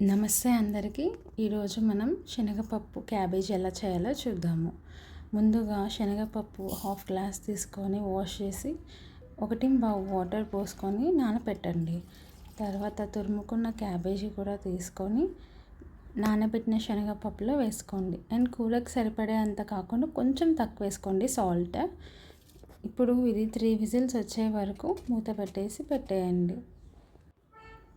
నమస్తే అందరికీ. ఈరోజు మనం శనగపప్పు క్యాబేజీ ఎలా చేయాలో చూద్దాము. ముందుగా శనగపప్పు హాఫ్ గ్లాస్ తీసుకొని వాష్ చేసి 1 వాటర్ పోసుకొని నానబెట్టండి. తర్వాత తురుముకున్న క్యాబేజీ కూడా తీసుకొని నానబెట్టిన శనగపప్పులో వేసుకోండి. అండ్ కూరకు సరిపడే అంత కాకుండా కొంచెం తక్కువ వేసుకోండి సాల్ట్. ఇప్పుడు ఇది 3 విజిల్స్ వచ్చే వరకు మూత పెట్టేయండి.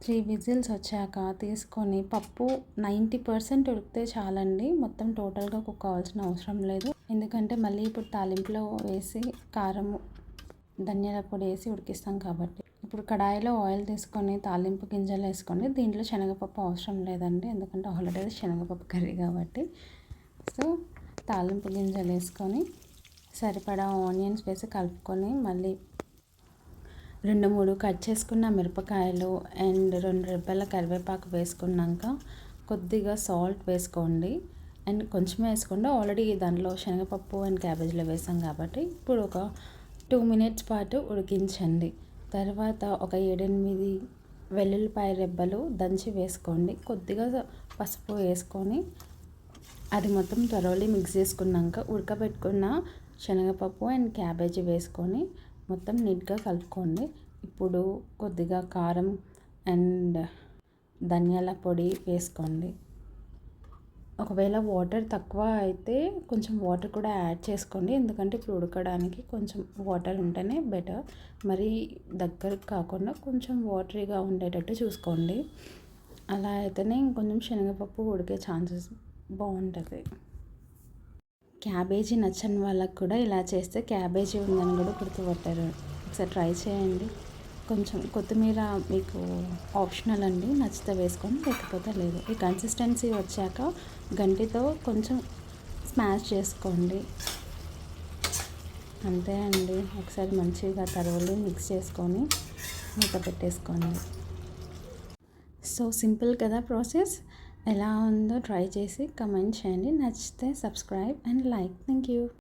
3 విజిల్స్ వచ్చాక తీసుకొని పప్పు 90% ఉడికితే చాలండి. మొత్తం టోటల్గా కుక్ అవ్వాల్సిన అవసరం లేదు. ఎందుకంటే మళ్ళీ ఇప్పుడు తాలింపులో వేసి కారం ధనియాల పొడి వేసి ఉడికిస్తాం కాబట్టి. ఇప్పుడు కడాయిలో ఆయిల్ తీసుకొని తాలింపు గింజలు వేసుకోండి. దీంట్లో శనగపప్పు అవసరం లేదండి, ఎందుకంటే ఆల్రెడీ శనగపప్పు కర్రీ కాబట్టి. సో తాలింపు గింజలు వేసుకొని సరిపడా ఆనియన్స్ వేసి కలుపుకొని మళ్ళీ 2-3 కట్ చేసుకున్న మిరపకాయలు అండ్ 2 రెబ్బల కరివేపాకు వేసుకున్నాక కొద్దిగా సాల్ట్ వేసుకోండి. అండ్ కొంచెమే వేసుకోండి, ఆల్రెడీ దాంట్లో శనగపప్పు అండ్ క్యాబేజీలో వేసాం కాబట్టి. ఇప్పుడు ఒక 2 మినిట్స్ పాటు ఉడికించండి. తర్వాత ఒక 7-8 వెల్లుల్లిపాయ రెబ్బలు దంచి వేసుకోండి. కొద్దిగా పసుపు వేసుకొని అది మొత్తం త్వరగా మిక్స్ చేసుకున్నాక ఉడకబెట్టుకున్న శనగపప్పు అండ్ క్యాబేజీ వేసుకొని మొత్తం నీట్గా కలుపుకోండి. ఇప్పుడు కొద్దిగా కారం అండ్ ధనియాల పొడి వేసుకోండి. ఒకవేళ వాటర్ తక్కువ అయితే కొంచెం వాటర్ కూడా యాడ్ చేసుకోండి, ఎందుకంటే ఇప్పుడు ఉడకడానికి కొంచెం వాటర్ ఉంటేనే బెటర్. మరి దగ్గరకు కాకుండా కొంచెం వాటరీగా ఉండేటట్టు చూసుకోండి. అలా అయితేనే ఇంకొంచెం శనగపప్పు ఉడికే ఛాన్సెస్ బాగుంటుంది. క్యాబేజీ నచ్చని వాళ్ళకు కూడా ఇలా చేస్తే క్యాబేజీ ఉందని కూడా గుర్తుపట్టారు. ఒకసారి ట్రై చేయండి. కొంచెం కొత్తిమీర మీకు ఆప్షనల్ అండి, నచ్చితే వేసుకొని లేకపోతే లేదు. ఈ కన్సిస్టెన్సీ వచ్చాక గంటితో కొంచెం స్మాష్ చేసుకోండి. అంతే అండి. ఒకసారి మంచిగా తరువులు మిక్స్ చేసుకొని మూత పెట్టేసుకోండి. సో సింపుల్ కదా ప్రాసెస్. ఎలా ఉందో ట్రై చేసి కమెంట్ చేయండి. నచ్చితే subscribe and like. Thank you.